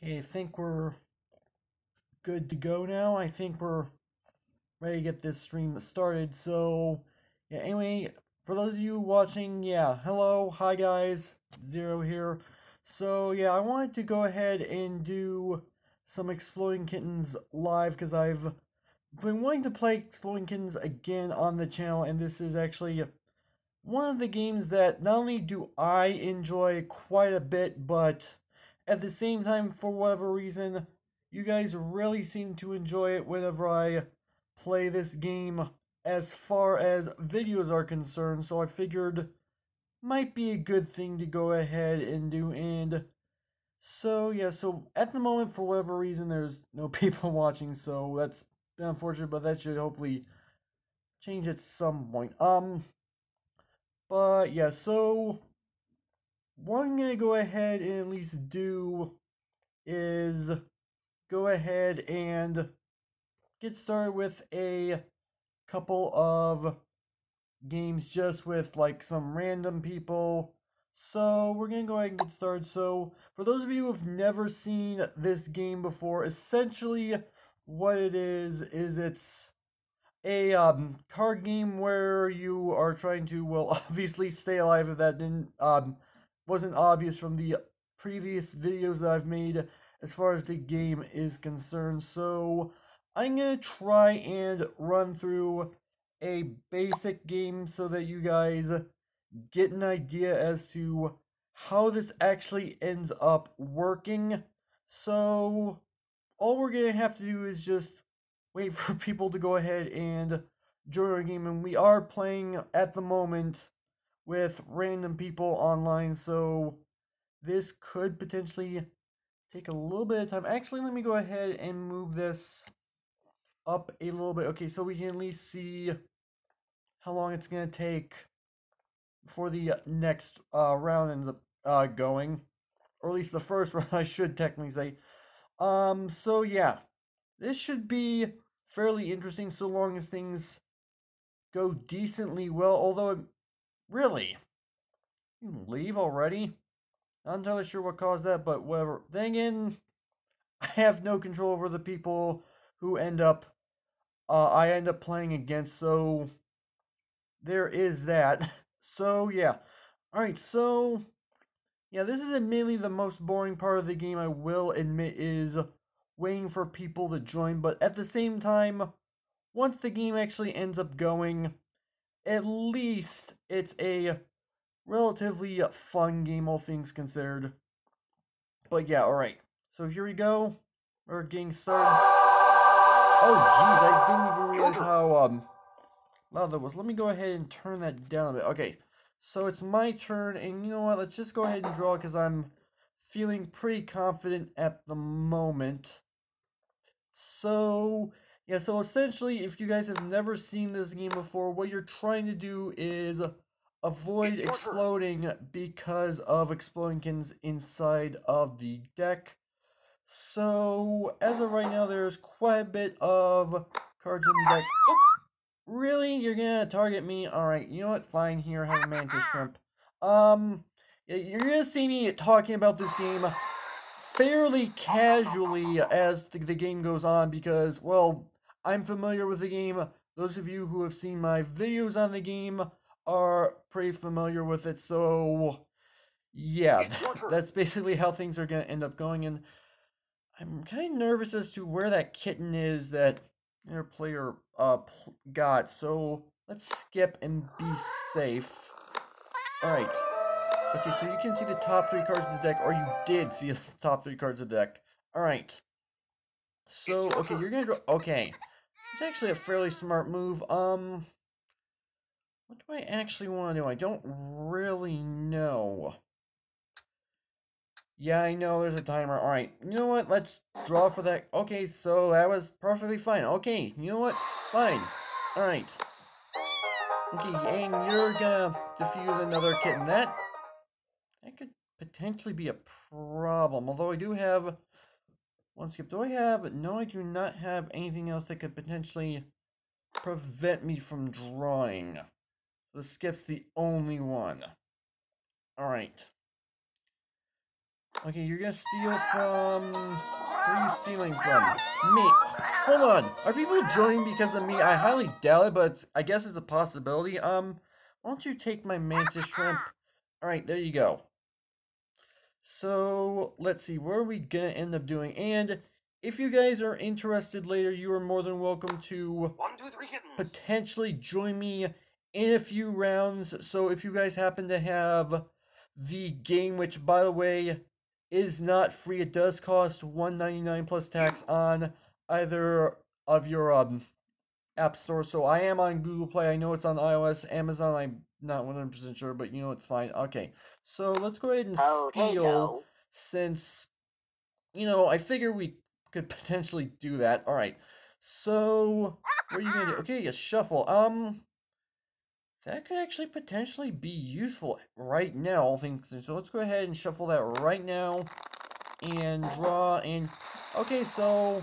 Okay, I think we're good to go now. I think we're ready to get this stream started. So, yeah, anyway, for those of you watching, yeah, hello, hi guys, Zero here. So, yeah, I wanted to go ahead and do some Exploding Kittens live because I've been wanting to play Exploding Kittens again on the channel, and this is actually one of the games that not only do I enjoy quite a bit, but at the same time, for whatever reason, you guys really seem to enjoy it whenever I play this game as far as videos are concerned, so I figured might be a good thing to go ahead and do. And so yeah, so at the moment, for whatever reason, there's no people watching, so that's unfortunate, but that should hopefully change at some point. But yeah, so what I'm gonna go ahead and at least do is go ahead and get started with a couple of games just with like some random people. So we're gonna go ahead and get started. So for those of you who've never seen this game before, essentially what it is it's a card game where you are trying to, well, obviously stay alive. If that didn't wasn't obvious from the previous videos that I've made as far as the game is concerned. So I'm gonna try and run through a basic game so that you guys get an idea as to how this actually ends up working. So all we're gonna have to do is just wait for people to go ahead and join our game, and we are playing at the moment with random people online, so this could potentially take a little bit of time. Actually, let me go ahead and move this up a little bit. Okay, so we can at least see how long it's gonna take before the next round ends up going, or at least the first round, I should technically say. So yeah, this should be fairly interesting so long as things go decently well, although really, you leave already? Not entirely sure what caused that, but whatever. Then again, I have no control over the people who I end up playing against, so there is that. So yeah. Alright, so yeah, this is admittedly the most boring part of the game, I will admit, is waiting for people to join, but at the same time, once the game actually ends up going, at least it's a relatively fun game, all things considered. But yeah, alright. So here we go. We're getting started. Oh, jeez, I didn't even realize how loud that was. Let me go ahead and turn that down a bit. Okay, so it's my turn, and you know what? Let's just go ahead and draw because I'm feeling pretty confident at the moment. So, yeah, so essentially, if you guys have never seen this game before, what you're trying to do is avoid exploding because of exploding kittens inside of the deck. So, as of right now, there's quite a bit of cards in the deck. Really? You're gonna target me? Alright, you know what? Fine, here, have a mantis shrimp. You're gonna see me talking about this game fairly casually as the game goes on because, well, I'm familiar with the game. Those of you who have seen my videos on the game are pretty familiar with it, so yeah, that's basically how things are going to end up going, and I'm kind of nervous as to where that kitten is that your player got, so let's skip and be safe. Alright. Okay, so you can see the top 3 cards of the deck, or you did see the top 3 cards of the deck. Alright. So, okay, you're gonna draw... Okay. It's actually a fairly smart move. What do I actually want to do? I don't really know. Yeah, I know there's a timer. Alright, you know what? Let's draw for that. Okay, so that was perfectly fine. Okay, you know what? Fine. Alright. Okay, and you're gonna defuse another kitten. That could potentially be a problem. Although I do have one skip. Do I have... No, I do not have anything else that could potentially prevent me from drawing. The skip's the only one. Alright. Okay, you're gonna steal from... Where are you stealing from? Me. Hold on. Are people joining because of me? I highly doubt it, but I guess it's a possibility. Why don't you take my mantis shrimp? Alright, there you go. So, let's see, what are we gonna end up doing? And if you guys are interested later, you are more than welcome to 1, 2, 3 kittens. potentially join me in a few rounds. So if you guys happen to have the game, which by the way is not free, it does cost $1.99 plus tax on either of your app stores. So I am on Google Play. I know it's on iOS, Amazon. I'm not 100% sure, but you know it's fine. Okay, so let's go ahead and steal, since you know I figure we could potentially do that. All right. So what are you gonna do? Okay, a shuffle. That could actually potentially be useful right now, all things. So let's go ahead and shuffle that right now and draw. And okay, so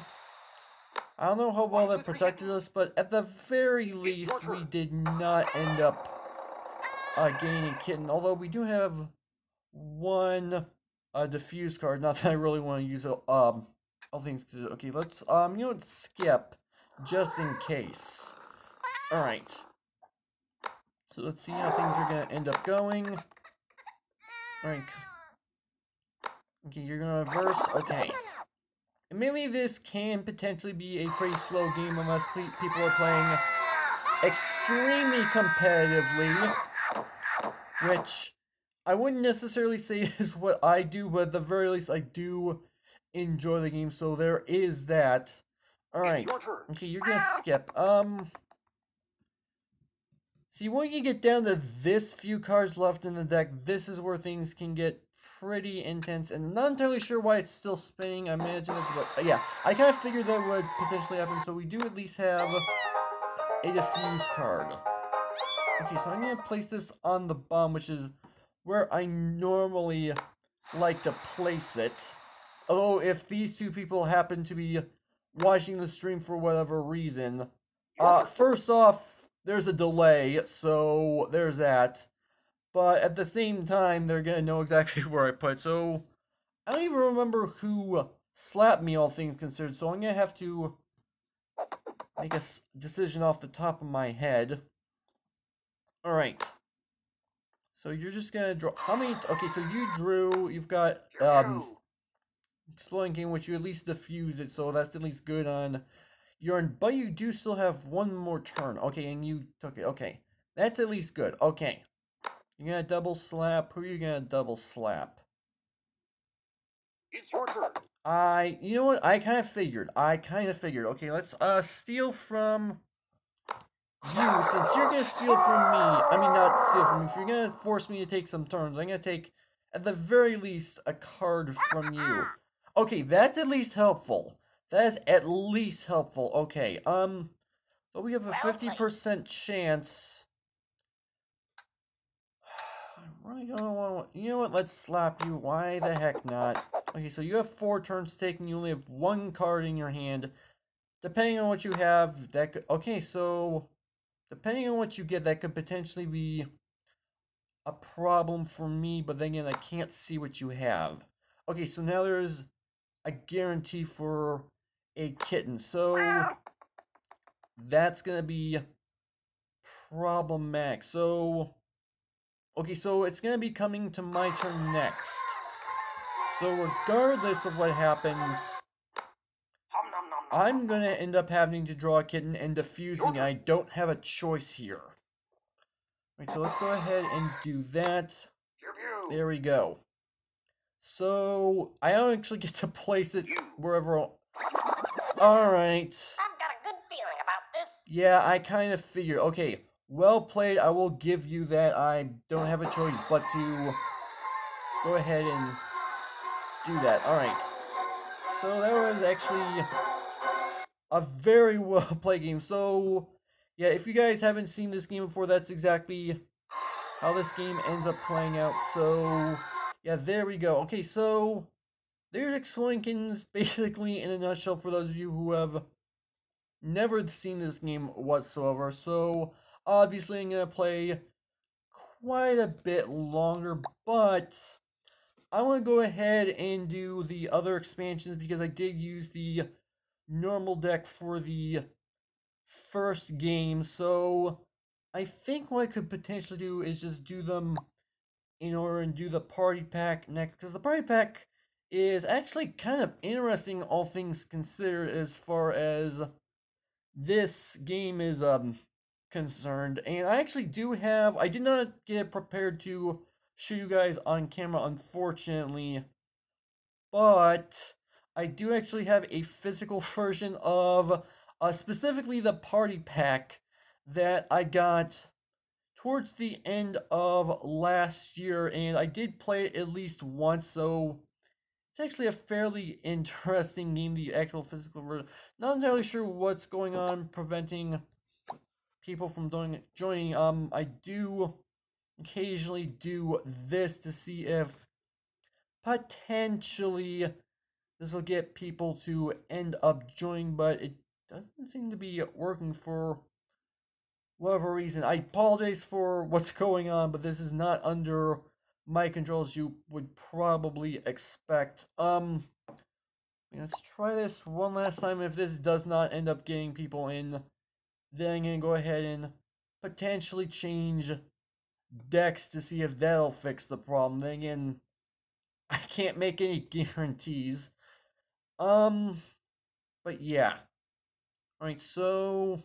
I don't know how well that protected us, but at the very least, we did not end up getting a kitten. Although we do have one diffuse card. Not that I really want to use it. All things. Okay, let's you know what, skip just in case. All right. So let's see how things are gonna end up going. All right. Okay, you're gonna reverse. Okay. Admittedly, this can potentially be a pretty slow game unless people are playing extremely competitively, which I wouldn't necessarily say is what I do, but at the very least, I do enjoy the game, so there is that. Alright. Okay, you're gonna skip. See, when you get down to this few cards left in the deck, this is where things can get pretty intense, and I'm not entirely sure why it's still spinning. I imagine it's what, yeah, I kind of figured that would potentially happen, so we do at least have a diffuse card. Okay, so I'm going to place this on the bomb, which is where I normally like to place it. Although, if these two people happen to be watching the stream for whatever reason, first off, there's a delay, so there's that. But at the same time, they're gonna know exactly where I put it. So I don't even remember who slapped me, all things considered. So I'm gonna have to make a decision off the top of my head. All right. So you're just gonna draw. How many? Okay, so you drew. You've got Exploding Kittens, which you at least diffuse it, so that's at least good on your end. But you do still have one more turn. Okay, and you took it. Okay, that's at least good. Okay. You're gonna double slap. Who are you gonna double slap? It's your turn. You know what? I kind of figured. Okay, let's steal from you, since you're gonna steal from me. I mean, not steal from me. If you're gonna force me to take some turns, I'm gonna take, at the very least, a card from you. Okay, that's at least helpful. That is at least helpful. Okay, but we have a 50% chance. You know what? Let's slap you. Why the heck not? Okay, so you have 4 turns taken. You only have 1 card in your hand. Depending on what you have, that could... Okay, so... Depending on what you get, that could potentially be a problem for me. But then again, I can't see what you have. Okay, so now there's a guarantee for a kitten. So... That's going to be problematic. So... Okay, so it's going to be coming to my turn next. So regardless of what happens, I'm going to end up having to draw a kitten and diffusing. I don't have a choice here. Right, so let's go ahead and do that. There we go. So I don't actually get to place it wherever. Alright. I've got a good feeling about this. Yeah, I kind of figured. Okay, well played. I will give you that. I don't have a choice but to go ahead and do that. Alright. So that was actually a very well played game. So, yeah, if you guys haven't seen this game before, that's exactly how this game ends up playing out. So, yeah, there we go. Okay, so there's Exploding Kittens, basically in a nutshell, for those of you who have never seen this game whatsoever. So, obviously, I'm going to play quite a bit longer, but I want to go ahead and do the other expansions because I did use the normal deck for the first game. So I think what I could potentially do is just do them in order and do the party pack next. Because the party pack is actually kind of interesting, all things considered, as far as this game is concerned. And I actually do have, I did not get prepared to show you guys on camera, unfortunately, but I do actually have a physical version of specifically the party pack that I got towards the end of last year, and I did play it at least once, so it's actually a fairly interesting game, the actual physical version. Not entirely sure what's going on preventing people from joining. I do occasionally do this to see if potentially this will get people to end up joining, but it doesn't seem to be working for whatever reason. I apologize for what's going on, but this is not under my controls you would probably expect. Let's try this one last time. If this does not end up getting people in, then I'm gonna go ahead and potentially change decks to see if that'll fix the problem. Then again, I can't make any guarantees. But yeah. Alright, so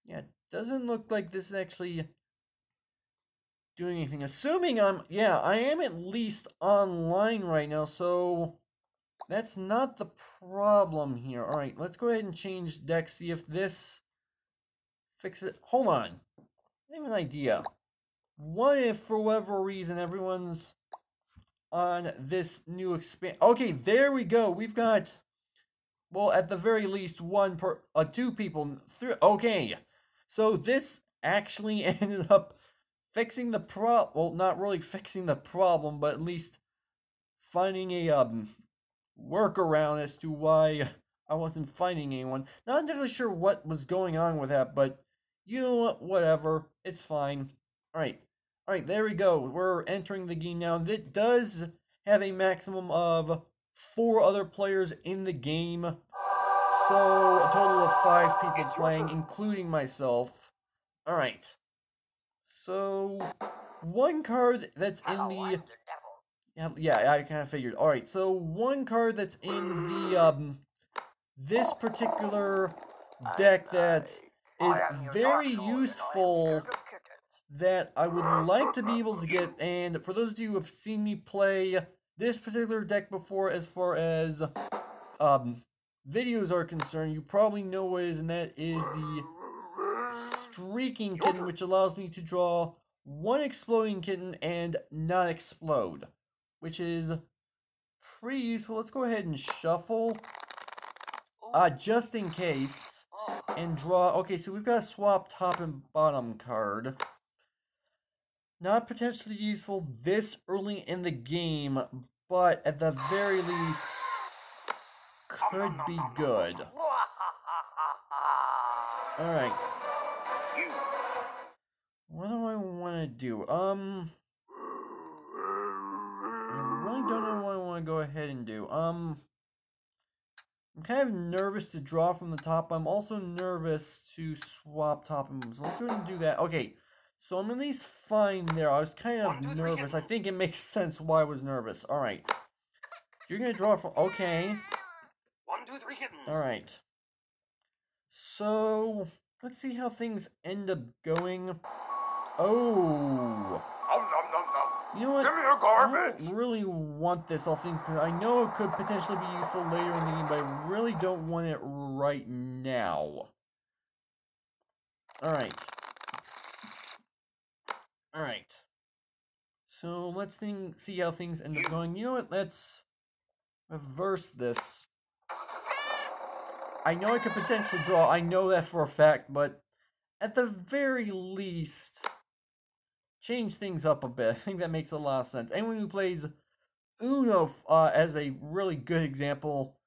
yeah, it doesn't look like this is actually doing anything. Assuming I am at least online right now, so that's not the problem here. Alright, let's go ahead and change decks, see if this fixes it. Hold on. I have an idea. What if, for whatever reason, everyone's on this new Okay, there we go. We've got, well, at the very least, two people. Okay, so this actually ended up fixing the well, not really fixing the problem, but at least finding a workaround as to why I wasn't finding anyone. Not entirely sure what was going on with that, but you know what? Whatever. It's fine. Alright. Alright, there we go. We're entering the game now. It does have a maximum of 4 other players in the game. So, a total of 5 people playing, including myself. Alright. So, one card that's in the... Yeah, I kind of figured. Alright, so one card that's in the, this particular deck that is very useful that I would like to be able to get, and for those of you who have seen me play this particular deck before as far as, videos are concerned, you probably know what it is, and that is the Streaking Kitten, which allows me to draw one Exploding Kitten and not explode, which is pretty useful. Let's go ahead and shuffle, just in case, and draw. Okay, so we've got to swap top and bottom card. Not potentially useful this early in the game, but at the very least, could be good. Alright. What do I want to do? I really don't know what I want to go ahead and do. I'm kind of nervous to draw from the top. I'm also nervous to swap top and bottom. So let's go ahead and do that. Okay, so I'm at least fine there. I was kind of nervous. I think it makes sense why I was nervous. Alright. You're going to draw from... Okay. 1, 2, 3 kittens. Alright. So, let's see how things end up going. Oh! You know what? Give me your garbage. I don't really want this, I'll think. I know it could potentially be useful later in the game, but I really don't want it right now. Alright. Alright. So, let's see how things end up going. You know what? Let's reverse this. I know I could potentially draw, I know that for a fact, but at the very least, change things up a bit. I think that makes a lot of sense. Anyone who plays Uno as a really good example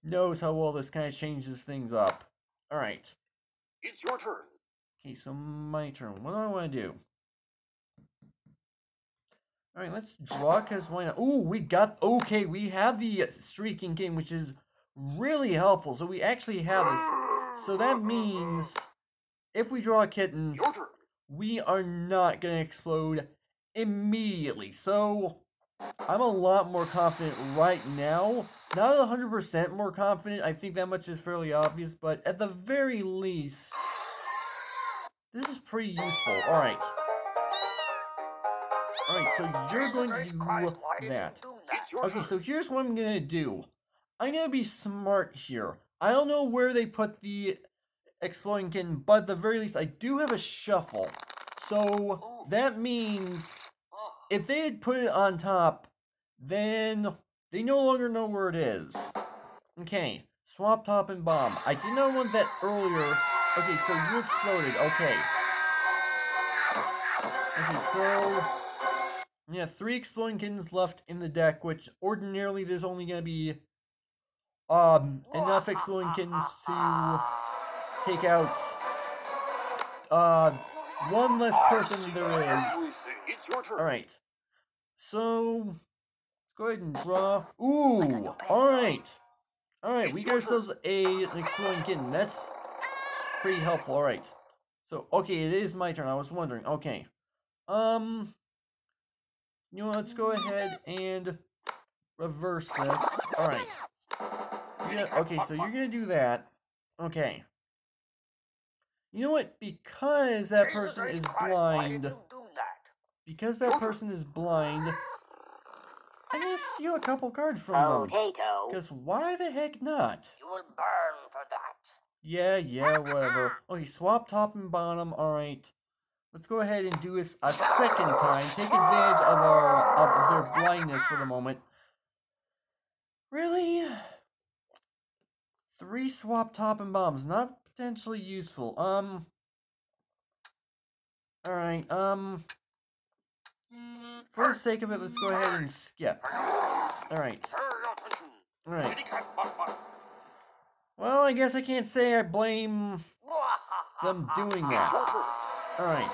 knows how well this kind of changes things up. Alright. It's your turn. Okay, so my turn. What do I want to do? Alright, let's draw, because why not? Ooh, we got, okay, we have the Streaking King, which is really helpful. So we actually have this. So that means, if we draw a kitten, Your turn. we are not going to explode immediately. So, I'm a lot more confident right now. Not 100% more confident, I think that much is fairly obvious, but at the very least, this is pretty useful. Alright. Alright, so you're going to do that. It's your Okay, turn. so here's what I'm going to do. I'm going to be smart here. I don't know where they put the Exploding Kitten, but at the very least, I do have a shuffle. So, that means if they had put it on top, then they no longer know where it is. Okay, swap top and bomb. I did not want that earlier. Okay, so you exploded. Okay. Okay, so yeah, 3 Exploding Kittens left in the deck, which ordinarily there's only gonna be enough Exploding Kittens to take out one less person than there is. It's your turn. Alright. So let's go ahead and draw. Ooh! Alright. Alright, we got ourselves an Exploding Kitten. That's pretty helpful. Alright. So okay, it is my turn. I was wondering. Okay. You know what, let's go ahead and reverse this. Alright. Okay, so you're gonna do that. Okay. You know what? Because that person is blind. Because that person is blind, I'm gonna steal a couple cards from them. Potato. Because why the heck not? You will burn for that. Yeah, whatever. Okay, swap top and bottom. Alright. Let's go ahead and do this a second time. Take advantage of their blindness for the moment. Really? 3 swap top and bombs. Not potentially useful. Alright, for the sake of it, let's go ahead and skip. Alright. Alright. Well, I guess I can't say I blame them doing that. Alright.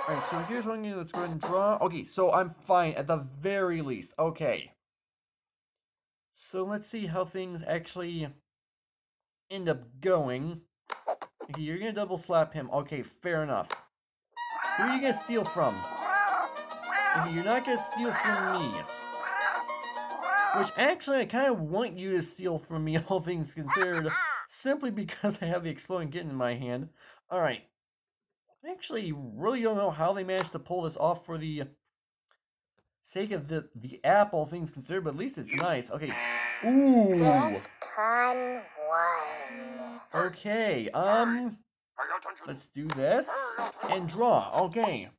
Alright, so here's what I'm gonna do. Let's go ahead and draw. Okay, so I'm fine at the very least. Okay. So let's see how things actually end up going. Okay, you're gonna double slap him. Okay, fair enough. Who are you gonna steal from? Okay, you're not gonna steal from me. Which actually, I kind of want you to steal from me, all things considered, simply because I have the Exploding Kitten in my hand. Alright. I actually really don't know how they managed to pull this off for the sake of the app, all things considered, but at least it's nice. Okay. Ooh! Con one. Okay, let's do this, and draw. Okay.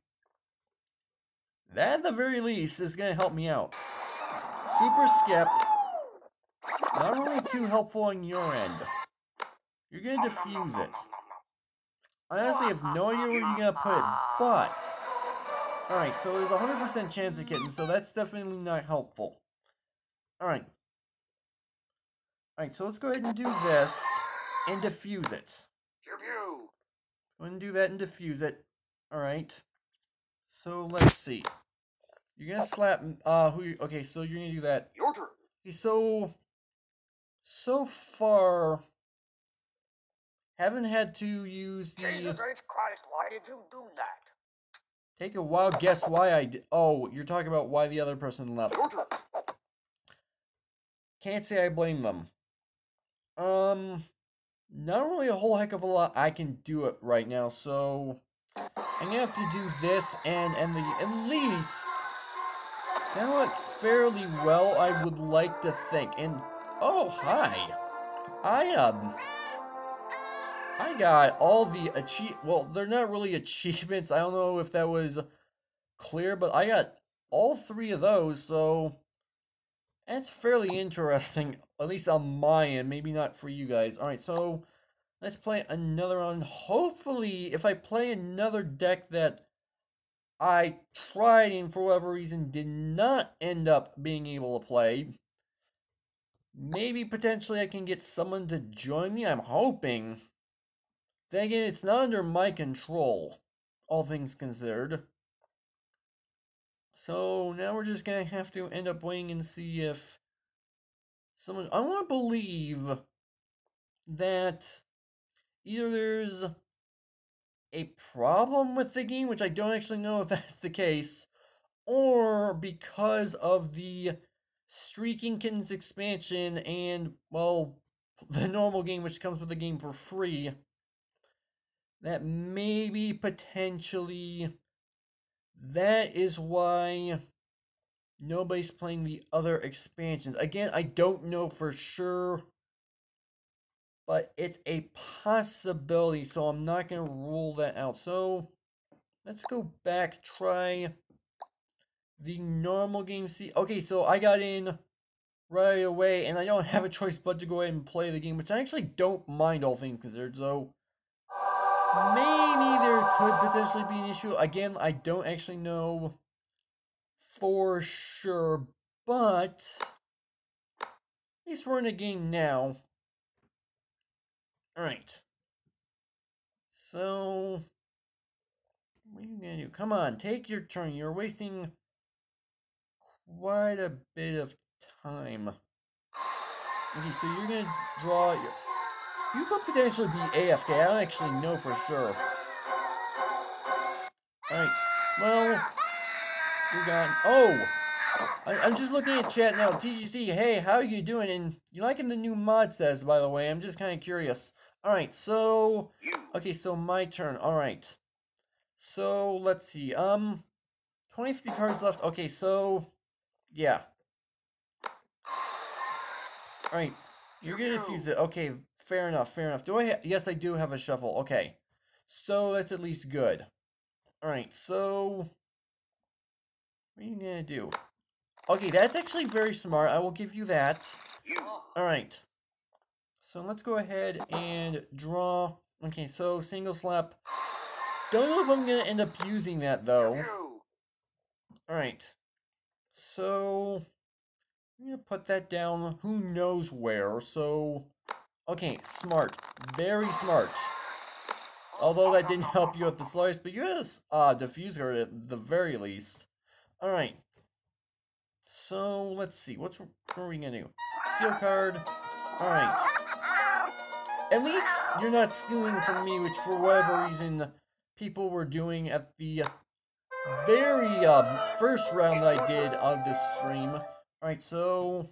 That, at the very least, is going to help me out. Super skip. Not really too helpful on your end. You're going to defuse it. I honestly have no idea where you're going to put it, but... Alright, so there's a 100% chance of kitten, so that's definitely not helpful. Alright. Alright, so let's go ahead and do this, and defuse it. Pew pew. Go ahead and do that and defuse it. Alright. So, let's see. You're gonna slap, okay, so you're gonna do that. Your turn. Okay, so far, haven't had to use the... Jesus H. Christ, why did you do that? Take a wild guess why I did... Oh, you're talking about why the other person left. Your turn. Can't say I blame them. Not really a whole heck of a lot I can do it right now, so... I'm gonna have to do this and at least... That went fairly well, I would like to think. And, oh, hi. I got all the well, they're not really achievements. I don't know if that was clear, but I got all 3 of those, so that's fairly interesting, at least on my end, maybe not for you guys. Alright, so let's play another one. Hopefully, if I play another deck that I tried and for whatever reason did not end up being able to play, maybe potentially I can get someone to join me. I'm hoping. Then again, it's not under my control, all things considered. So now we're just gonna have to end up waiting and see if someone... I want to believe that either there's a problem with the game, which I don't actually know if that's the case, or because of the Streaking Kittens expansion and, well, the normal game which comes with the game for free, that maybe potentially that is why nobody's playing the other expansions. Again, I don't know for sure, but it's a possibility, so I'm not going to rule that out. So let's go back, try the normal game. See, okay, so I got in right away, and I don't have a choice but to go ahead and play the game, which I actually don't mind, all things considered. So maybe there could potentially be an issue. Again, I don't actually know for sure, but at least we're in a game now. Alright. So what are you gonna do? Come on, take your turn. You're wasting quite a bit of time. Okay, so you're gonna draw your... You could potentially be AFK. I don't actually know for sure. Alright, well, you're gone. Oh! I'm just looking at chat now. TGC, hey, how you doing? And you liking the new mod status, by the way? I'm just kind of curious. Alright, so... Okay, so my turn. Alright. So, let's see. 23 cards left. Okay, so... Yeah. Alright. You're gonna defuse it. Okay, fair enough, fair enough. Do I yes, I do have a shuffle. Okay. So, that's at least good. Alright, so... What are you gonna do? Okay, that's actually very smart. I will give you that. Alright. So, let's go ahead and draw... Okay, so, single slap. Don't know if I'm gonna end up using that, though. Alright. So... I'm gonna put that down who knows where, so... Okay, smart. Very smart. Although that didn't help you at the slightest, but you had a diffuser at the very least. Alright. So, let's see. What are we gonna do? Steal card. Alright. At least you're not stealing from me, which for whatever reason people were doing at the very first round that I did of this stream. Alright, so...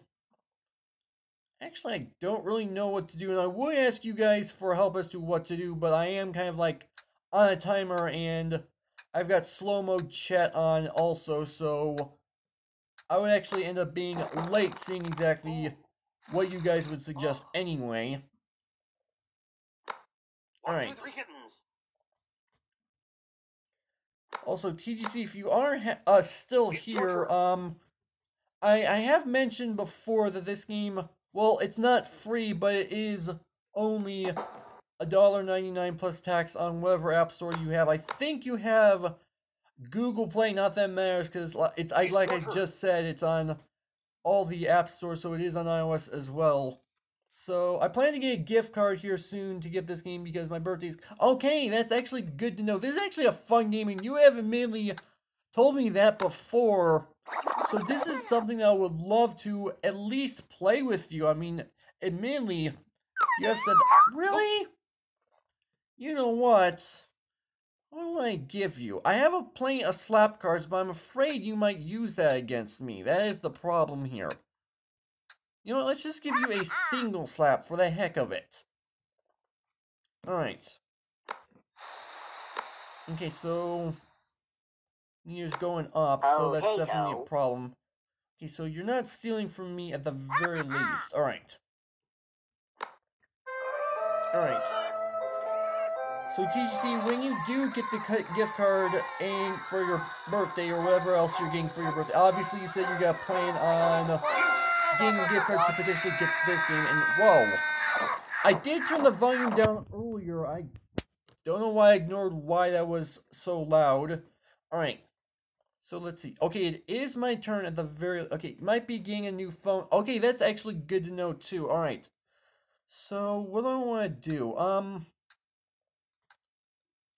Actually, I don't really know what to do, and I would ask you guys for help as to what to do, but I am kind of like on a timer, and I've got slow mode chat on also, so I would actually end up being late seeing exactly what you guys would suggest anyway. Alright. Also, TGC, if you are still here, I have mentioned before that this game, well, it's not free, but it is only $1.99 plus tax on whatever app store you have. I think you have Google Play, not that matters, because like I just said, it's on all the app stores, so it is on iOS as well. So, I plan to get a gift card here soon to get this game because my birthday's... Okay, that's actually good to know. This is actually a fun game, and you have admittedly told me that before. So this is something that I would love to at least play with you. I mean, admittedly, you have said... Really? You know what? What do I give you? I have a plenty of slap cards, but I'm afraid you might use that against me. That is the problem here. You know what, let's just give you a single slap for the heck of it. Alright. Okay, so... Meter's going up, so that's definitely a problem. Okay, so you're not stealing from me at the very least. Alright. Alright. So TGC, when you do get the gift card and for your birthday or whatever else you're getting for your birthday, obviously you said you got a plan on getting a gift card to potentially get this game, and whoa. I did turn the volume down earlier. I don't know why I ignored why that was so loud. Alright. So let's see. Okay, it is my turn at the very... Okay, might be getting a new phone. Okay, that's actually good to know too. Alright. So, what do I want to do?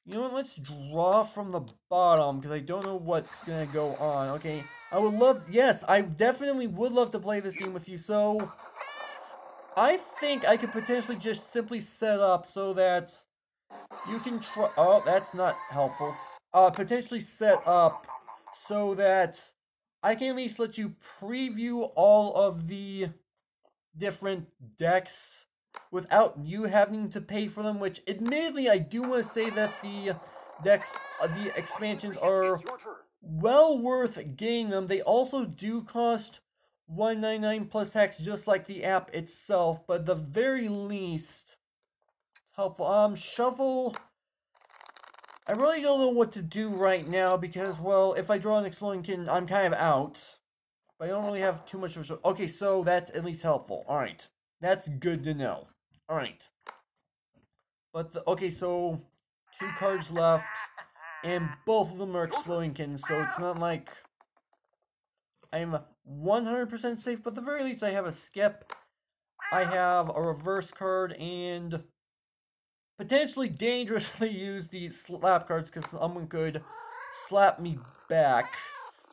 You know what, let's draw from the bottom, because I don't know what's gonna go on. Okay, I would love, yes, I definitely would love to play this game with you, so I think I could potentially just simply set up so that you can try, oh, that's not helpful. Potentially set up so that I can at least let you preview all of the different decks without you having to pay for them, which admittedly I do want to say that the decks, the expansions are well worth getting them. They also do cost $1.99 plus tax, just like the app itself, but at the very least helpful. Shuffle, I really don't know what to do right now because, well, if I draw an Exploding Kitten, I'm kind of out. But I don't really have too much of a... Okay, so that's at least helpful. Alright. That's good to know. Alright. But, okay, so 2 cards left. And both of them are Exploding Kittens, so it's not like I'm 100% safe. But at the very least, I have a skip. I have a reverse card and potentially dangerously use these slap cards because someone could slap me back.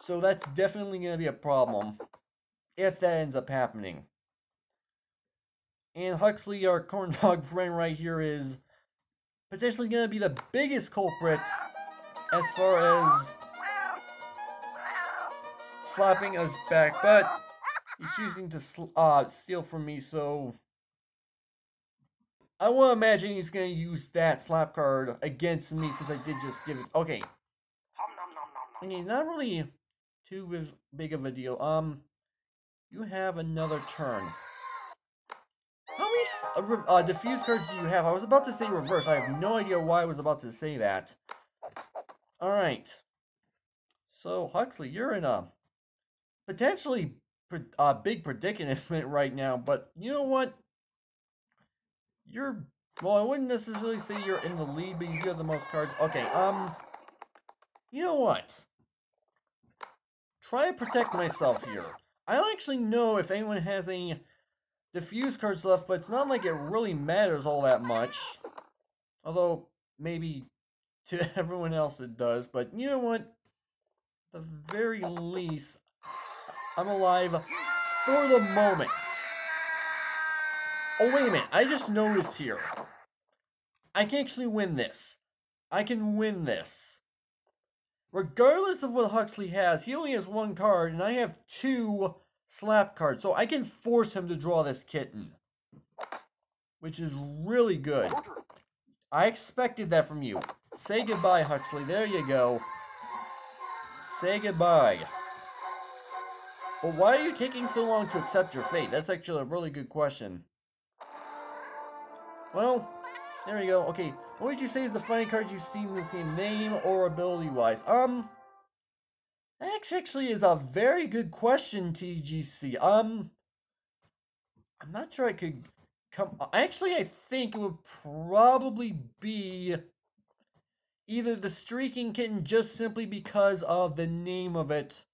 So that's definitely going to be a problem if that ends up happening. And Huxley, our corn dog friend right here, is potentially going to be the biggest culprit as far as slapping us back. But he's choosing to steal from me, so I want to imagine he's going to use that slap card against me since I did just give it. Okay. Okay, not really too big of a deal. You have another turn. How many diffuse cards do you have? I was about to say reverse. I have no idea why I was about to say that. Alright. So, Huxley, you're in a potentially big predicament right now, but you know what? You're, well, I wouldn't necessarily say you're in the lead, but you do have the most cards. Okay, you know what? Try to protect myself here. I don't actually know if anyone has any diffuse cards left, but it's not like it really matters all that much. Although, maybe to everyone else it does, but you know what? At the very least, I'm alive for the moment. Oh, wait a minute. I just noticed here. I can actually win this. I can win this. Regardless of what Huxley has, he only has 1 card, and I have 2 slap cards. So I can force him to draw this kitten. Which is really good. I expected that from you. Say goodbye, Huxley. There you go. Say goodbye. But why are you taking so long to accept your fate? That's actually a really good question. Well, there we go. Okay, what would you say is the fighting card you've seen in this game, name or ability-wise? That actually is a very good question, TGC. I'm not sure I could come... Actually, I think it would probably be either the Streaking Kitten just simply because of the name of it,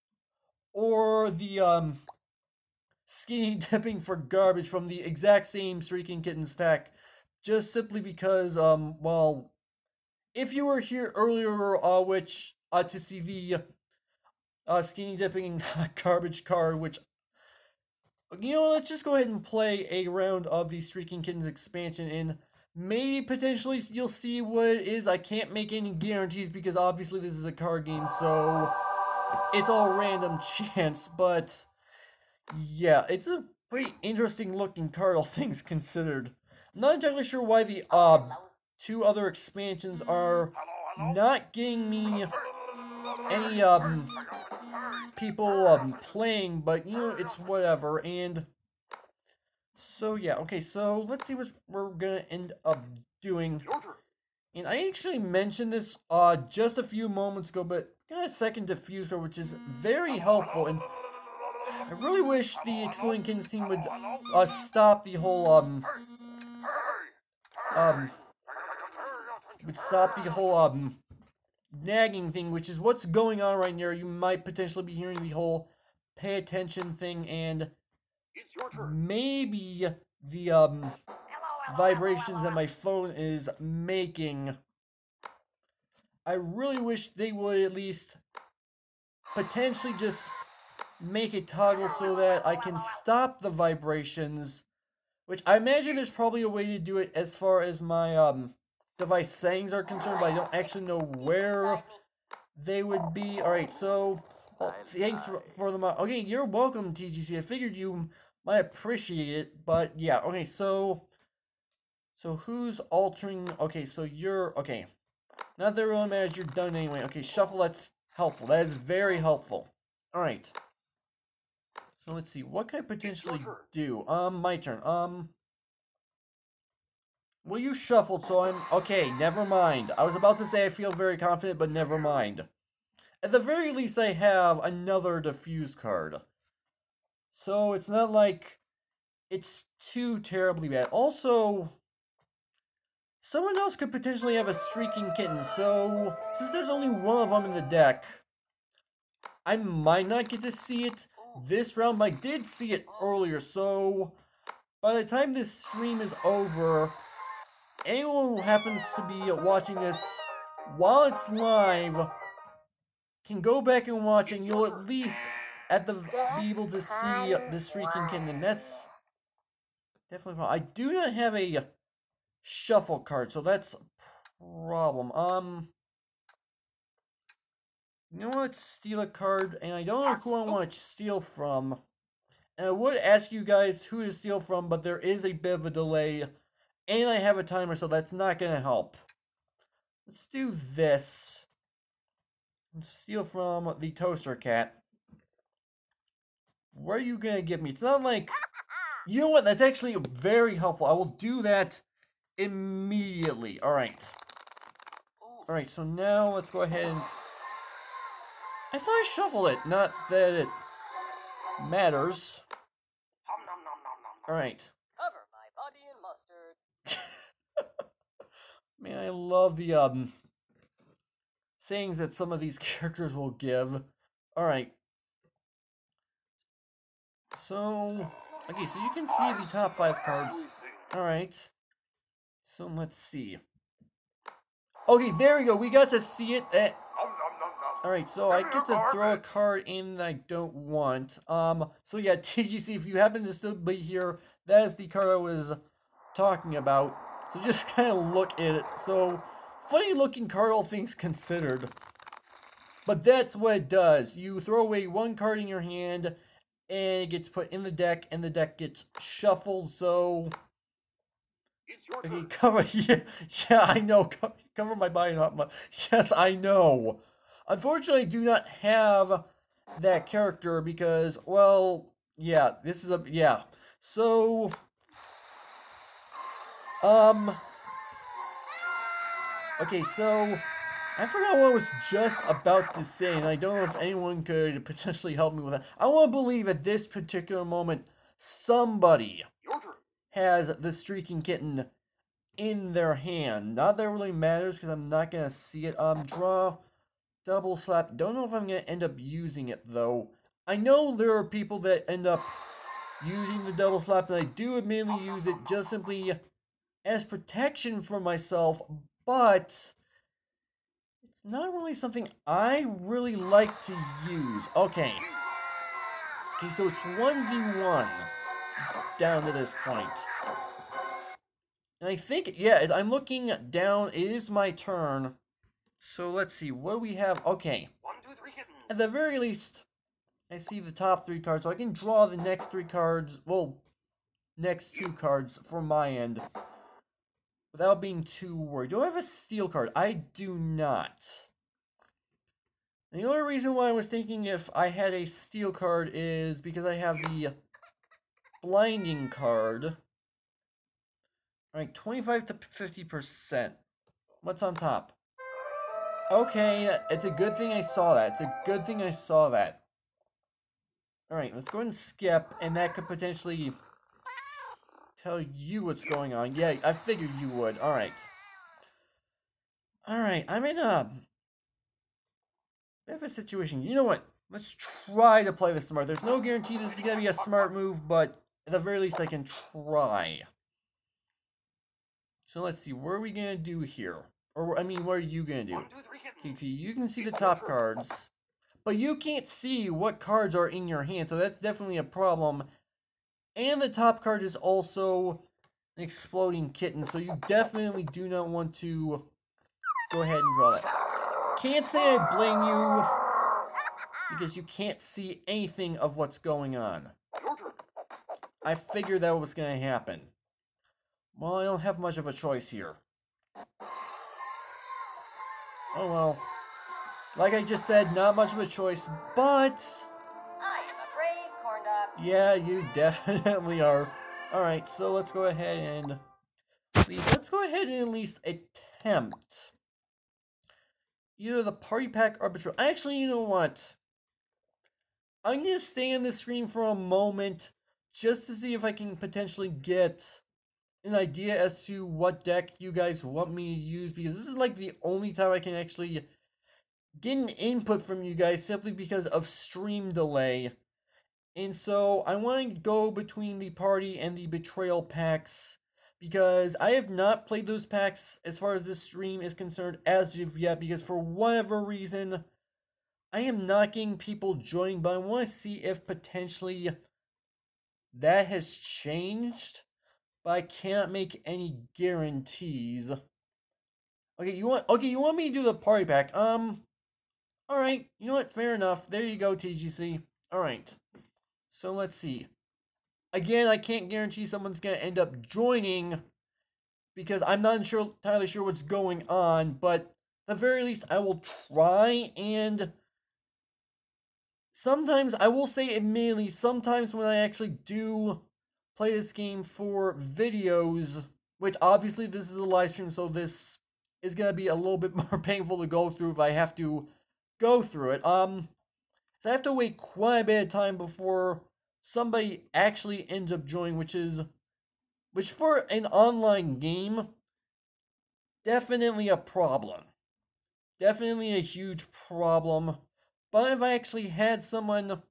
or the, Skinny Dipping for Garbage from the exact same Streaking Kittens pack, just simply because, well, if you were here earlier, to see the, Skinny Dipping Garbage card, which, you know, let's just go ahead and play a round of the Streaking Kittens expansion, and maybe potentially you'll see what it is. I can't make any guarantees because obviously this is a card game, so it's all random chance, but yeah, it's a pretty interesting looking card, all things considered. I'm not entirely sure why the 2 other expansions are not getting me any people playing, but you know, it's whatever. And so yeah, okay, so let's see what we're gonna end up doing. And I actually mentioned this just a few moments ago, but got a second diffuse card, which is very helpful. And I really wish the Exploding Kittens team would stop the whole nagging thing, which is what's going on right now. You might potentially be hearing the whole pay attention thing, and maybe the vibrations that my phone is making I really wish they would at least potentially just make a toggle so that I can stop the vibrations, which I imagine there's probably a way to do it as far as my device settings are concerned, but I don't actually know where they would be. Alright, so well, thanks for the okay, you're welcome, TGC. I figured you might appreciate it, but yeah, okay, so who's altering? Okay, so you're okay. Not that it really matters, you're done anyway. Okay, shuffle, that's helpful. That is very helpful. Alright. So let's see, what can I potentially do? My turn. Well, you shuffled, so I'm okay, never mind. I was about to say I feel very confident, but never mind. At the very least, I have another diffuse card. So it's not like it's too terribly bad. Also, someone else could potentially have a Streaking Kitten, so since there's only one of them in the deck, I might not get to see it this round, but I did see it earlier, so by the time this stream is over, anyone who happens to be watching this while it's live can go back and watch, and you'll at least be able to see the Streaking Kitten, and that's definitely fun. I do not have a shuffle card, so that's a problem. You know what? Steal a card, and I don't know who I want to steal from. And I would ask you guys who to steal from, but there is a bit of a delay, and I have a timer, so that's not going to help. Let's do this. Let's steal from the Toaster Cat. What are you going to give me? It's not like... You know what? That's actually very helpful. I will do that immediately. Alright. Alright, so now let's go ahead and... I thought I shuffled it. Not that it matters. Alright. Cover my body in mustard. Man, I love the sayings that some of these characters will give. Alright. So, okay, so you can see the top 5 cards. Alright. So let's see. Okay, there we go. We got to see it. Alright, so I get to throw a card in that I don't want. So yeah, TGC, if you happen to still be here, that is the card I was talking about. So just kind of look at it. So, funny looking card, all things considered. But that's what it does. You throw away one card in your hand, and it gets put in the deck, and the deck gets shuffled, so... It's your Okay, turn. cover, yeah, I know, cover my body, not my... Yes, I know. Unfortunately, I do not have that character because, well, yeah, this is a, yeah. So, okay, so, I forgot what I was just about to say, and I don't know if anyone could potentially help me with that. I want to believe at this particular moment, somebody Your turn. has the Streaking Kitten in their hand. Not that it really matters, because I'm not going to see it. Draw... Double slap. Don't know if I'm going to end up using it, though. I know there are people that end up using the double slap, and I do admittedly use it just simply as protection for myself, but it's not really something I really like to use. Okay. Okay, so it's 1v1 down to this point. And I think, yeah, I'm looking down. It is my turn. So let's see, what do we have? Okay. 1, 2, 3 kittens. At the very least, I see the top 3 cards, so I can draw the next 3 cards, well, next 2 cards from my end, without being too worried. Do I have a steel card? I do not. And the only reason why I was thinking if I had a steel card is because I have the blinding card. Alright, 25 to 50%. What's on top? Okay, it's a good thing I saw that. It's a good thing I saw that. Alright, let's go ahead and skip, and that could potentially tell you what's going on. Yeah, I figured you would. Alright. Alright, I'm in a bit of a situation. You know what? Let's try to play this smart. There's no guarantee this is going to be a smart move, but at the very least I can try. So let's see, what are we going to do here? Or, I mean, what are you gonna do? 1, 2, 3 kittens. KT, you can see the It's your top turn. cards. But you can't see what cards are in your hand, so that's definitely a problem. And the top card is also an Exploding Kitten, so you definitely do not want to go ahead and draw that. Can't say I blame you, because you can't see anything of what's going on. Your turn. I figured that was going to happen. Well, I don't have much of a choice here. Oh well. Like I just said, not much of a choice, but... I am a brave corn dog. yeah, you definitely are. Alright, so let's go ahead and... let's go ahead and at least attempt either the party pack or betrayal. Actually, you know what? I'm going to stay on the screen for a moment just to see if I can potentially get an idea as to what deck you guys want me to use, because this is like the only time I can actually get an input from you guys simply because of stream delay. And so I want to go between the party and the betrayal packs, because I have not played those packs as far as this stream is concerned as of yet, because for whatever reason I am not getting people joining, but I want to see if potentially that has changed, but I can't make any guarantees. Okay, you want me to do the party pack? Alright, you know what, fair enough. There you go, TGC. Alright. So let's see. Again, I can't guarantee someone's gonna end up joining because I'm not entirely sure what's going on, but at the very least I will try. And sometimes, I will say admittedly, sometimes when I actually do play this game for videos, which obviously this is a live stream, so this is going to be a little bit more painful to go through if I have to go through it. So I have to wait quite a bit of time before somebody actually ends up joining, which for an online game, definitely a problem. Definitely a huge problem. But if I actually had someone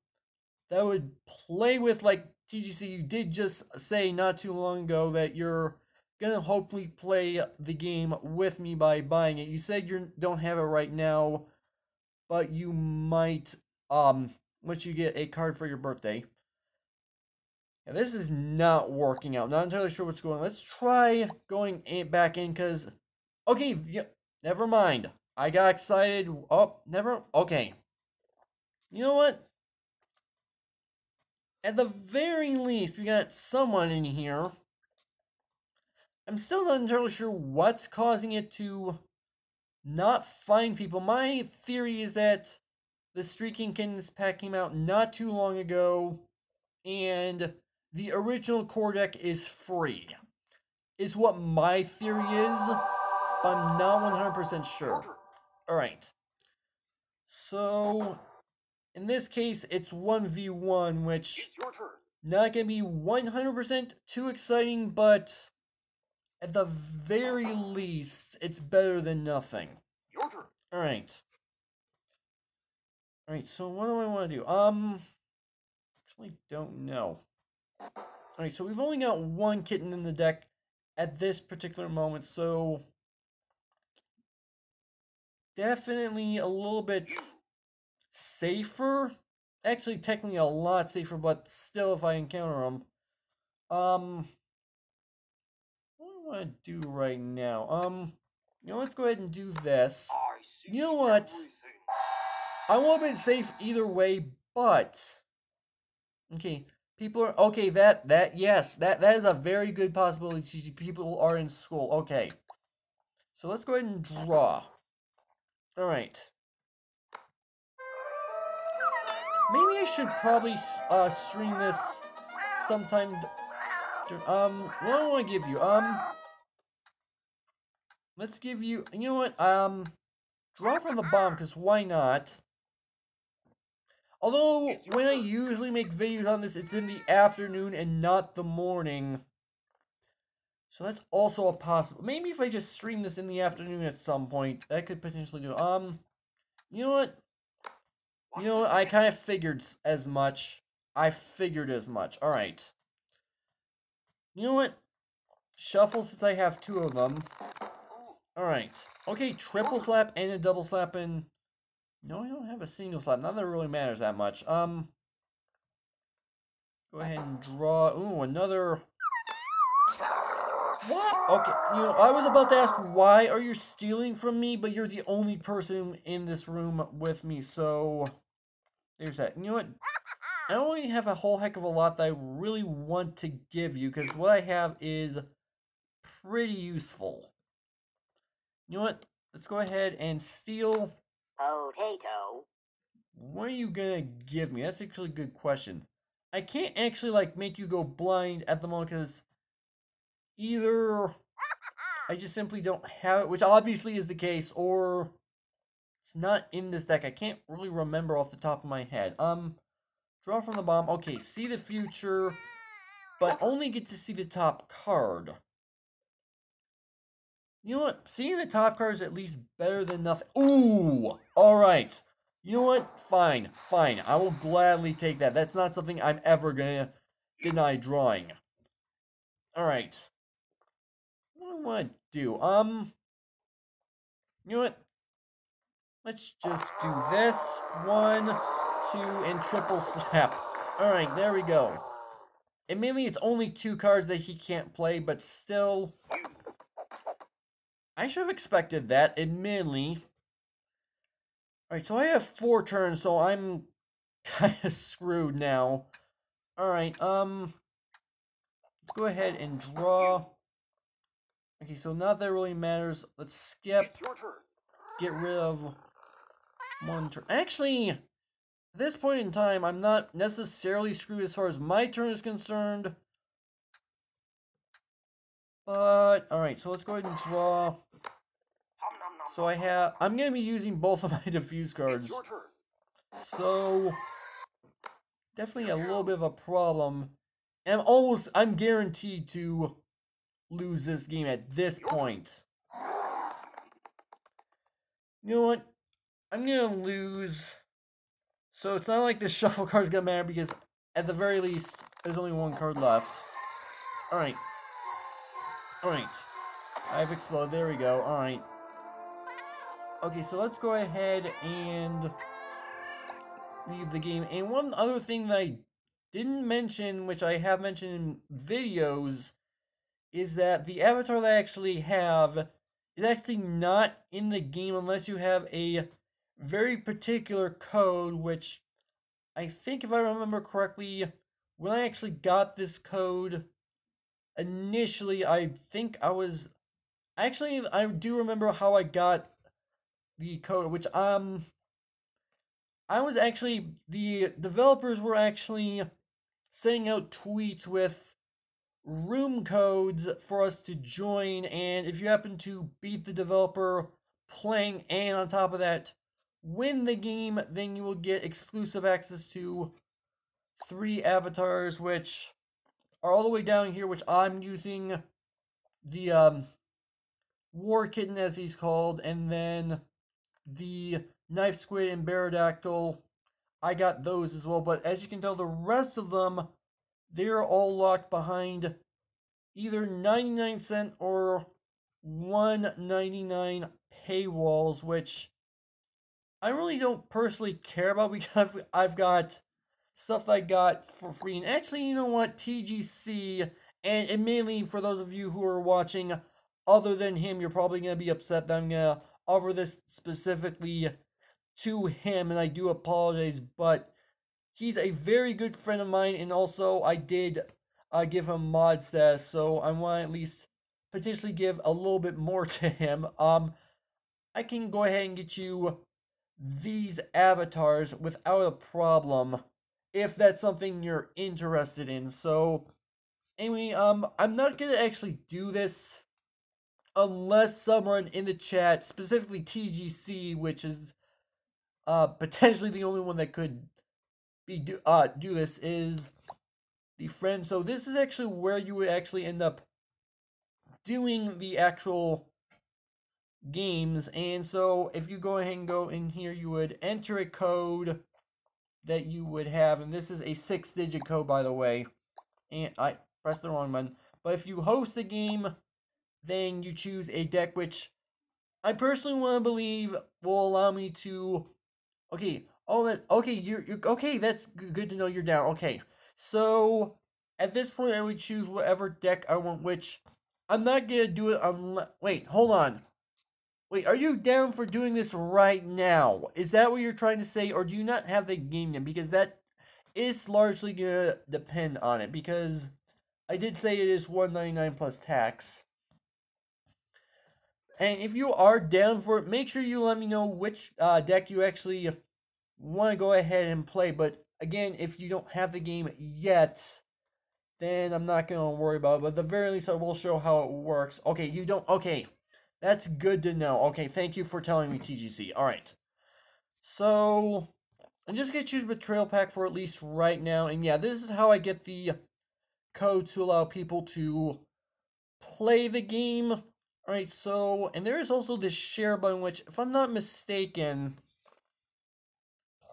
that would play with, like TGC, you did just say not too long ago that you're gonna hopefully play the game with me by buying it. You said you don't have it right now, but you might once you get a card for your birthday. And this is not working out. Not entirely sure what's going on. Let's try going back in, because okay, yeah, never mind. I got excited. Oh, never. Okay. You know what? At the very least, we got someone in here. I'm still not entirely sure what's causing it to not find people. My theory is that the Streaking Kittens pack came out not too long ago, and the original core deck is free. Is what my theory is, but I'm not 100% sure. Alright. So, in this case, it's 1v1, which It's your turn. not going to be 100% too exciting, but at the very least, it's better than nothing. Your turn. Alright. Alright, so what do I want to do? Actually don't know. Alright, so we've only got one kitten in the deck at this particular moment, so definitely a little bit safer. Actually, technically a lot safer, but still, if I encounter them. What do I want to do right now? You know, let's go ahead and do this. I see. You know what? Everything. I won't be safe either way, but okay, people are okay. Yes, that is a very good possibility. People are in school. Okay, so let's go ahead and draw. All right. Maybe I should probably stream this sometime. What do I want to give you? Let's give you. You know what? Draw from the bottom, because why not? Although, when I usually make videos on this, it's in the afternoon and not the morning. So that's also a possible. Maybe if I just stream this in the afternoon at some point, that could potentially do. You know what? You know what? I kind of figured as much. I figured as much. Alright. You know what? Shuffle, since I have two of them. Alright. Okay, triple slap and a double slap, and no, I don't have a single slap. None that really matters that much. Go ahead and draw. Ooh, another. What? Okay, I was about to ask, why are you stealing from me? But you're the only person in this room with me, so there's that. You know what? I only have a whole heck of a lot that I really want to give you, because what I have is pretty useful. You know what? Let's go ahead and steal. Potato. What are you gonna give me? That's actually a good question. I can't actually, make you go blind at the moment, because either I just simply don't have it, which obviously is the case, or it's not in this deck. I can't really remember off the top of my head. Draw from the bottom. Okay, see the future, but only get to see the top card. You know what? Seeing the top card is at least better than nothing. Ooh! Alright. You know what? Fine. Fine. I will gladly take that. That's not something I'm ever gonna deny drawing. Alright. What do I want to do? You know what? Let's just do this. 1, 2, and triple slap. Alright, there we go. Admittedly, it's only 2 cards that he can't play, but still... I should have expected that, admittedly. Alright, so I have 4 turns, so I'm kind of screwed now. Alright, let's go ahead and draw. Okay, so not that really matters. Let's skip. It's your turn. Get rid of 1 turn. Actually, at this point in time, I'm not necessarily screwed as far as my turn is concerned. But, alright, so let's go ahead and draw. So I'm going to be using both of my diffuse cards. It's your turn. So, definitely a little bit of a problem. And I'm guaranteed to lose this game at this point. You know what? I'm going to lose. So it's not like the shuffle card's going to matter, because at the very least, there's only 1 card left. Alright. Alright. I've exploded. There we go. Alright. Okay, so let's go ahead and leave the game. And one other thing that I didn't mention, which I have mentioned in videos, is that the avatar that I actually have is actually not in the game unless you have a very particular code, which I think, if I remember correctly, when I actually got this code initially, I think I was... Actually, I do remember how I got the code, which, I was actually... The developers were actually sending out tweets with room codes for us to join, and if you happen to beat the developer playing and on top of that win the game, then you will get exclusive access to 3 avatars, which are all the way down here, which I'm using the War Kitten, as he's called, and then the Knife Squid and Barodactyl. I got those as well, but as you can tell, the rest of them, they're all locked behind either 99-cent or $1.99 paywalls, which I really don't personally care about, because I've got stuff that I got for free. And actually, you know what? TGC, and admittedly, for those of you who are watching other than him, you're probably going to be upset that I'm going to offer this specifically to him, and I do apologize, but he's a very good friend of mine, and also I did give him mod status, so I want to at least potentially give a little bit more to him. I can go ahead and get you these avatars without a problem, if that's something you're interested in. So, anyway, I'm not gonna actually do this unless someone in the chat, specifically TGC, which is potentially the only one that could do this, is the friend. So this is actually where you would actually end up doing the actual games. And so if you go ahead and go in here, you would enter a code that you would have, and this is a 6-digit code, by the way, and I pressed the wrong button. But if you host the game, then you choose a deck, which I personally want to believe will allow me to. Okay. Oh, okay. You're okay. That's good to know you're down. Okay. So at this point, I would choose whatever deck I want. Which I'm not gonna do it unless. Wait. Hold on. Wait. Are you down for doing this right now? Is that what you're trying to say, or do you not have the game yet? Because that is largely gonna depend on it. Because I did say it is $199 plus tax. And if you are down for it, make sure you let me know which deck you actually want to go ahead and play. But again, if you don't have the game yet, then I'm not going to worry about it. But at the very least, I will show how it works. Okay, you don't. Okay, that's good to know. Okay, thank you for telling me, TGC. All right. So, I'm just going to choose Betrayal Pack for at least right now. And yeah, this is how I get the code to allow people to play the game. Alright, so, and there is also this share button, which, if I'm not mistaken,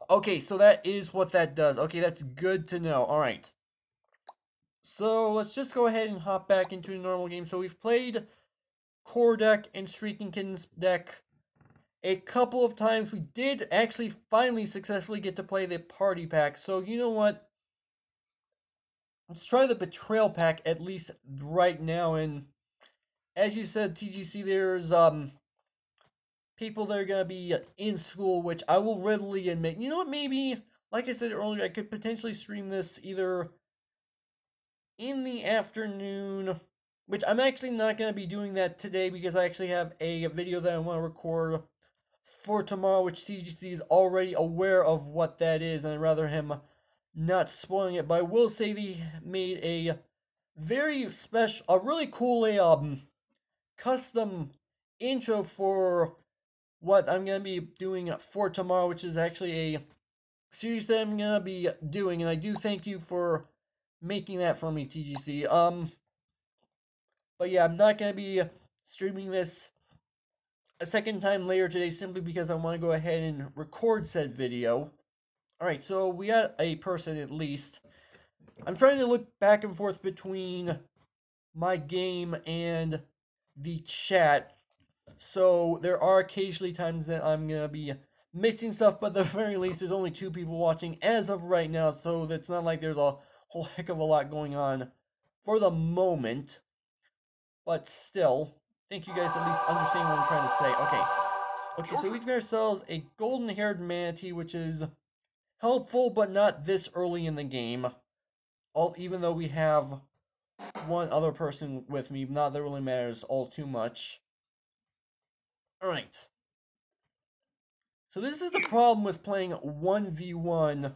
okay, so that is what that does. Okay, that's good to know. Alright. So, let's just go ahead and hop back into the normal game. So, we've played Core Deck and Exploding Kittens deck a couple of times. We did actually finally successfully get to play the Party Pack. So, you know what? Let's try the Betrayal Pack at least right now. And as you said, TGC, there's, people that are going to be in school, which I will readily admit. You know what, maybe, like I said earlier, I could potentially stream this either in the afternoon, which I'm actually not going to be doing that today because I actually have a video that I want to record for tomorrow, which TGC is already aware of what that is, and I'd rather him not spoiling it. But I will say they made a very special, a really cool, custom intro for what I'm going to be doing for tomorrow, which is actually a series that I'm going to be doing, and I do thank you for making that for me, TGC. But yeah, I'm not going to be streaming this a second time later today simply because I want to go ahead and record said video. Alright, so we got a person at least. I'm trying to look back and forth between my game and the chat. So there are occasionally times that I'm going to be missing stuff, but at the very least there's only 2 people watching as of right now, so it's not like there's a whole heck of a lot going on for the moment. But still, thank you guys at least understand what I'm trying to say. Okay, so we've got ourselves a golden-haired manatee, which is helpful, but not this early in the game. Even though we have one other person with me, not that really matters all too much. Alright. So this is the problem with playing 1v1,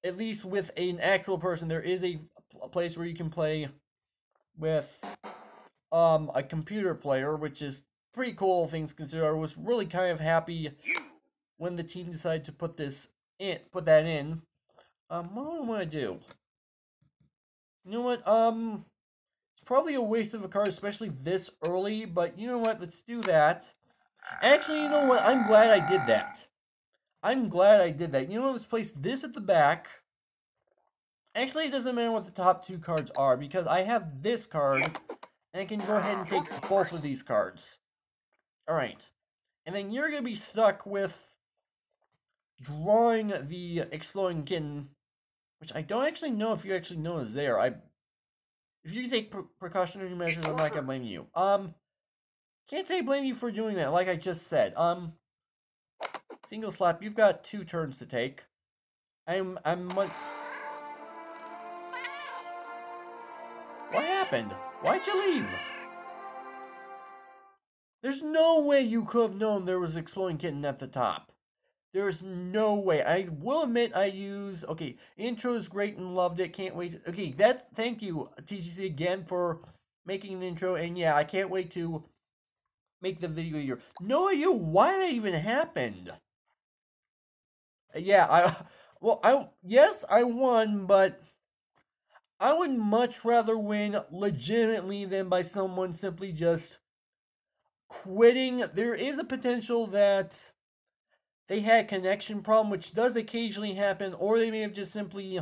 at least with an actual person. There is a place where you can play with a computer player, which is pretty cool, things considered. I was really kind of happy when the team decided to put that in. What do I want to do? You know what, it's probably a waste of a card, especially this early, but you know what, let's do that. Actually, you know what, I'm glad I did that. I'm glad I did that. You know what, let's place this at the back. Actually, it doesn't matter what the top 2 cards are, because I have this card, and I can go ahead and take both of these cards. Alright. And then you're going to be stuck with drawing the Exploding Kitten, which I don't actually know if you actually know is there. If you take precautionary measures, I'm not going to blame you. Can't say blame you for doing that, like I just said. Single slap, you've got 2 turns to take. What happened? Why'd you leave? There's no way you could have known there was Exploding Kitten at the top. There's no way. I will admit okay, intro is great and loved it. Can't wait. Okay, thank you, TGC, again for making the intro. And yeah, I can't wait to make the video here. No idea why that even happened. Yeah, yes, I won, but I would much rather win legitimately than by someone simply just quitting. There is a potential that they had a connection problem, which does occasionally happen, or they may have just simply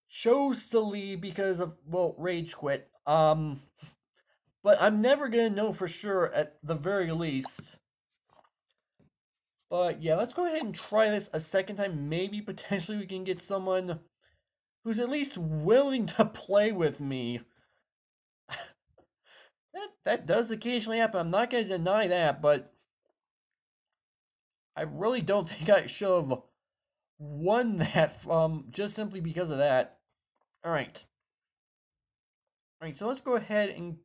chose to leave because of, well, rage quit. But I'm never going to know for sure at the very least. But yeah, let's go ahead and try this a second time. Maybe potentially we can get someone who's at least willing to play with me. That does occasionally happen. I'm not going to deny that, but I really don't think I should have won that just simply because of that. Alright. Alright, so let's go ahead and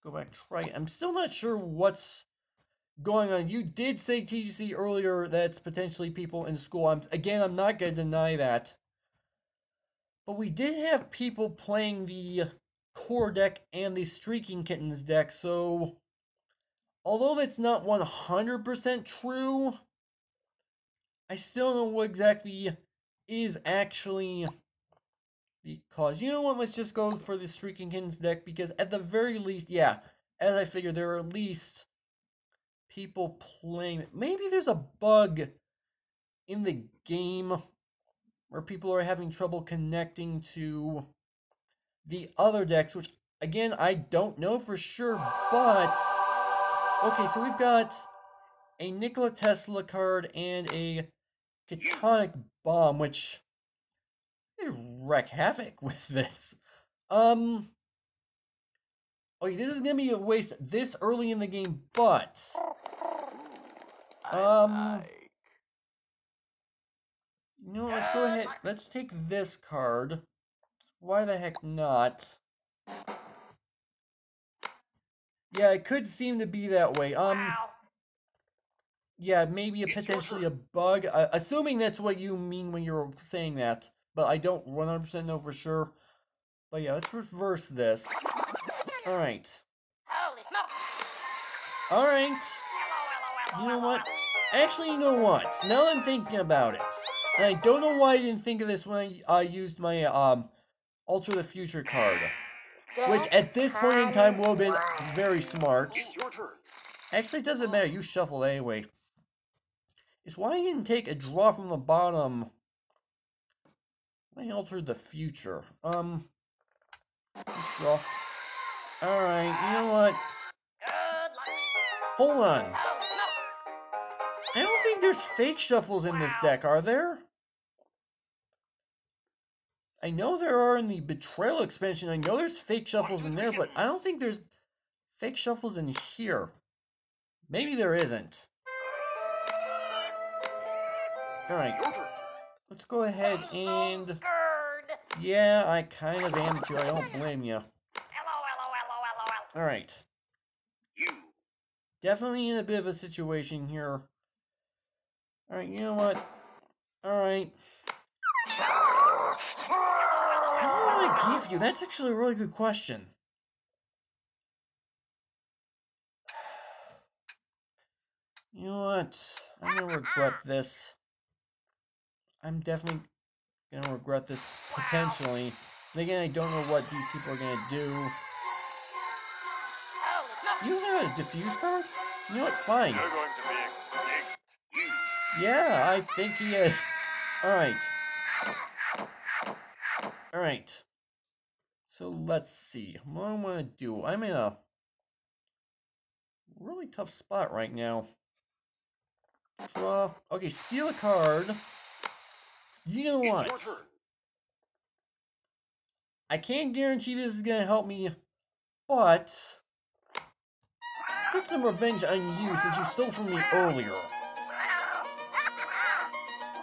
go back try. I'm still not sure what's going on. You did say TGC earlier that's potentially people in school. I'm not going to deny that. But we did have people playing the core deck and the Streaking Kittens deck, so although that's not 100% true, I still don't know what exactly is actually the cause. You know what, let's just go for the Streaking Kittens deck, because at the very least, yeah, as I figured, there are at least people playing. Maybe there's a bug in the game where people are having trouble connecting to the other decks, which, again, I don't know for sure, but... Okay, so we've got a Nikola Tesla card and a Catonic Bomb, which... they wreak havoc with this. Okay, this is gonna be a waste this early in the game, but... You know, let's go ahead. Let's take this card. Why the heck not? Yeah, it could seem to be that way. Yeah, maybe potentially a bug. Assuming that's what you mean when you're saying that, but I don't 100% know for sure. But yeah, let's reverse this. All right. Holy smokes! All right. You know what? Actually, you know what? Now that I'm thinking about it, and I don't know why I didn't think of this when I used my Alter the Future card, which at this point in time would have been very smart. It's your turn. Actually, it doesn't matter. You shuffle anyway. Is why I didn't take a draw from the bottom. I altered the future. Draw. Alright, you know what? Hold on. I don't think there's fake shuffles in this deck, are there? I know there are in the Betrayal expansion. I know there's fake shuffles in there, but I don't think there's fake shuffles in here. Maybe there isn't. Alright. Let's go ahead and... Yeah, I kind of am too. I don't blame you. Alright. Definitely in a bit of a situation here. Alright, you know what? Alright. How do I give you? That's actually a really good question. You know what? I'm gonna regret this. I'm definitely gonna regret this potentially. And again, I don't know what these people are gonna do. You have a diffuse card? You know what? Fine. You're going to be extinct. Yeah, I think he is. Alright. Alright. So let's see. What I want to do. I'm in a really tough spot right now. Draw. Okay, steal a card. You know what? It's your turn. I can't guarantee this is going to help me, but... get some revenge on you since you stole from me earlier.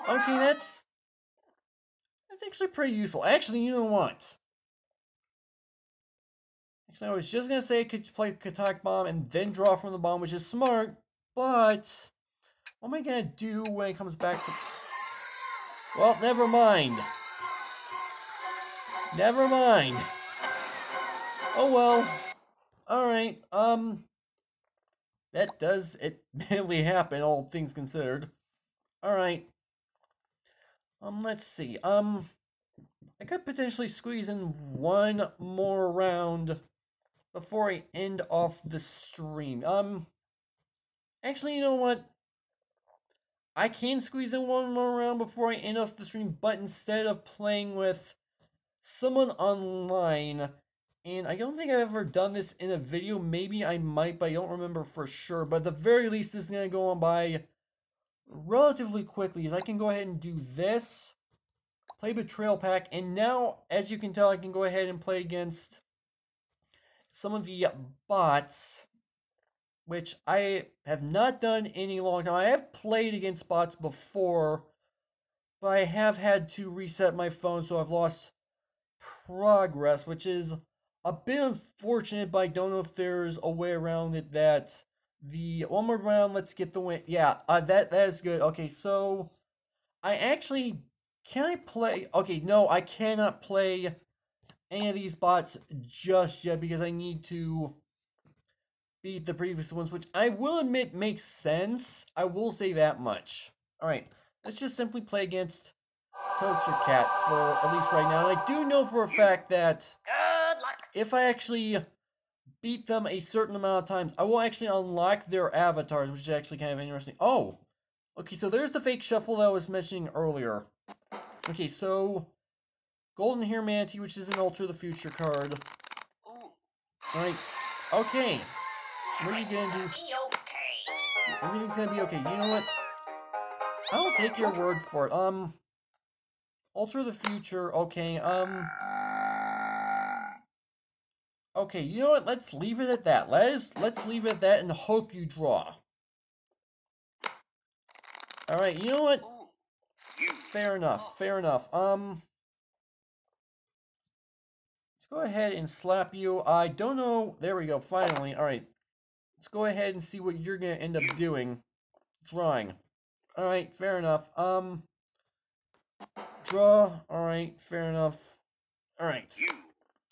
Okay, that's actually pretty useful. Actually, you know what? Actually, I was just going to say I could play Catonic Bomb and then draw from the bomb, which is smart, but... what am I going to do when it comes back to... well, never mind. Never mind. Oh well. Alright, that does admittedly happen, all things considered. Alright. Let's see. I could potentially squeeze in one more round before I end off the stream. Actually, you know what? I can squeeze in one more round before I end off the stream, but instead of playing with someone online And I don't think I've ever done this in a video. Maybe I might, but I don't remember for sure. But at the very least, this is going to go on by relatively quickly. As I can go ahead and do this. Play Betrayal Pack. And now, as you can tell, I can go ahead and play against some of the bots, which I have not done in a long time. I have played against bots before, but I have had to reset my phone, so I've lost progress, which is a bit unfortunate, but I don't know if there's a way around it that the one more round, let's get the win. Yeah, that is good. Okay, so I actually, can I play? Okay, no, I cannot play any of these bots just yet because I need to beat the previous ones, which I will admit makes sense. I will say that much. Alright, let's just simply play against Toaster Cat for at least right now. And I do know for a fact that Good luck. if I actually beat them a certain amount of times, I will actually unlock their avatars, which is actually kind of interesting. Oh, okay, so there's the fake shuffle that I was mentioning earlier. Okay, so Golden Hair Manatee, which is an Ultra the Future card. Alright, okay. What are you gonna do? Be okay. Everything's gonna be okay. You know what? I'll take your word for it. Alter the future. Okay. Okay. You know what? Let's leave it at that. Let's leave it at that and hope you draw. All right. You know what? Fair enough. Fair enough. Let's go ahead and slap you. I don't know. There we go. Finally. All right. Let's go ahead and see what you're gonna end up doing. Drawing. All right. Fair enough. Draw. Alright, fair enough. Alright.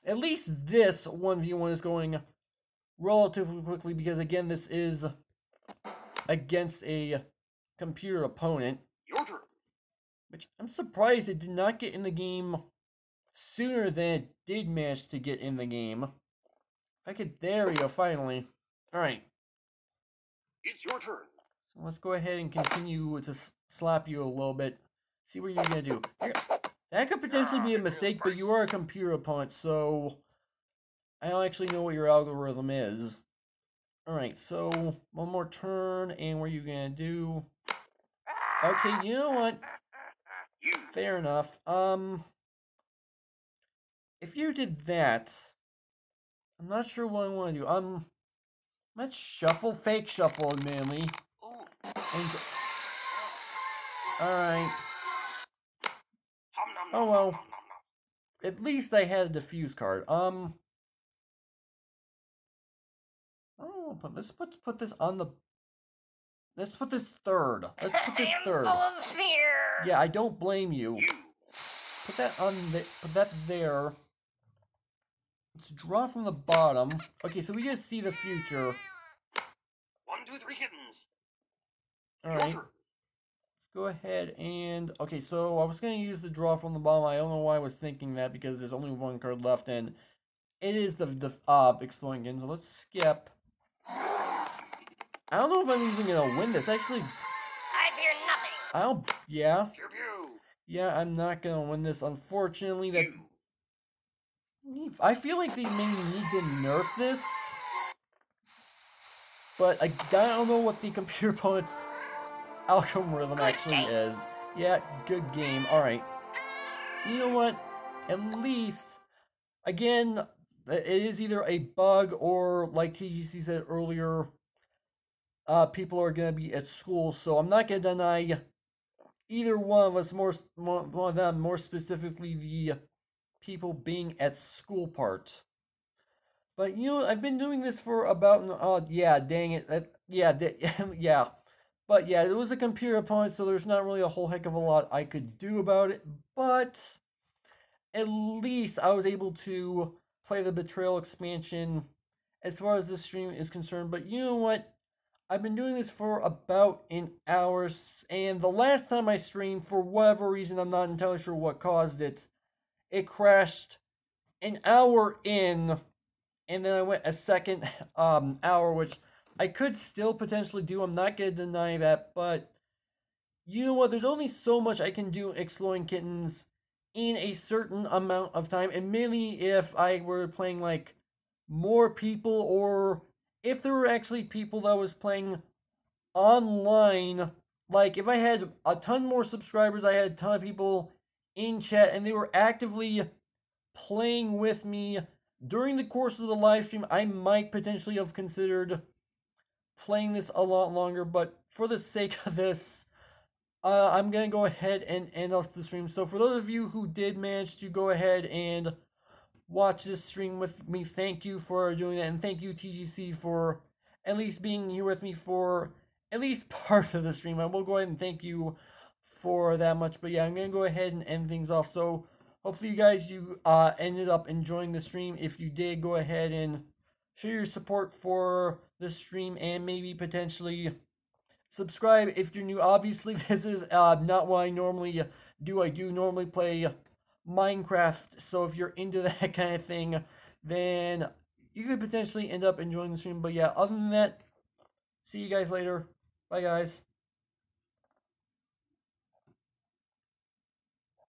At least this 1v1 is going relatively quickly because, again, this is against a computer opponent. Your turn. Which I'm surprised it did not get in the game sooner than it did manage to get in the game. If I could, there we go, finally. Alright. It's your turn. So let's go ahead and continue to slap you a little bit. See what you're gonna do. That could potentially be a mistake, but you are a computer opponent, so I don't actually know what your algorithm is. Alright, so one more turn, and what are you gonna do? Okay, you know what? Fair enough. If you did that, I'm not sure what I want to do. Let's shuffle, fake shuffle, admittedly. Alright. Oh well. At least I had a diffuse card. Oh, but let's put this on the. Let's put this third. Let's put this third. Full of fear. Yeah, I don't blame you. Put that on the. Put that there. Let's draw from the bottom. Okay, so we just see the future. 1, 2, 3 kittens. All right. Let's go ahead and okay. So I was gonna use the draw from the bottom. I don't know why I was thinking that because there's only one card left, and it is the Exploding Kittens. So let's skip. I don't know if I'm even gonna win this. Actually, I fear nothing. Yeah. Pew pew. Yeah, I'm not gonna win this. Unfortunately, that. I feel like they may need to nerf this, but I don't know what the computer opponent's algorithm actually is. Yeah, good game. Alright. You know what? At least, again, it is either a bug or, like TGC said earlier, people are going to be at school, so I'm not going to deny either one of us, one of them, more specifically the people being at school part. But, you know, I've been doing this for about, yeah, dang it, yeah. But yeah, it was a computer opponent, so there's not really a whole heck of a lot I could do about it. But at least I was able to play the Betrayal expansion as far as this stream is concerned. But you know what? I've been doing this for about an hour, and the last time I streamed, for whatever reason, I'm not entirely sure what caused it, it crashed an hour in, and then I went a second hour, which I could still potentially do. I'm not going to deny that, but you know what? There's only so much I can do Exploding Kittens in a certain amount of time, and mainly if I were playing like more people, or if there were actually people that was playing online. Like if I had a ton more subscribers, I had a ton of people in chat and they were actively playing with me during the course of the live stream, I might potentially have considered playing this a lot longer, but for the sake of this, I'm gonna go ahead and end off the stream. So for those of you who did manage to go ahead and watch this stream with me, thank you for doing that, and thank you TGC for at least being here with me for at least part of the stream. I will go ahead and thank you for that much, but yeah, I'm gonna go ahead and end things off. So hopefully you guys ended up enjoying the stream. If you did, go ahead and show your support for the stream and maybe potentially subscribe if you're new. Obviously, this is not what I normally do. I do normally play Minecraft, so if you're into that kind of thing, then you could potentially end up enjoying the stream. But yeah, other than that, see you guys later. Bye, guys.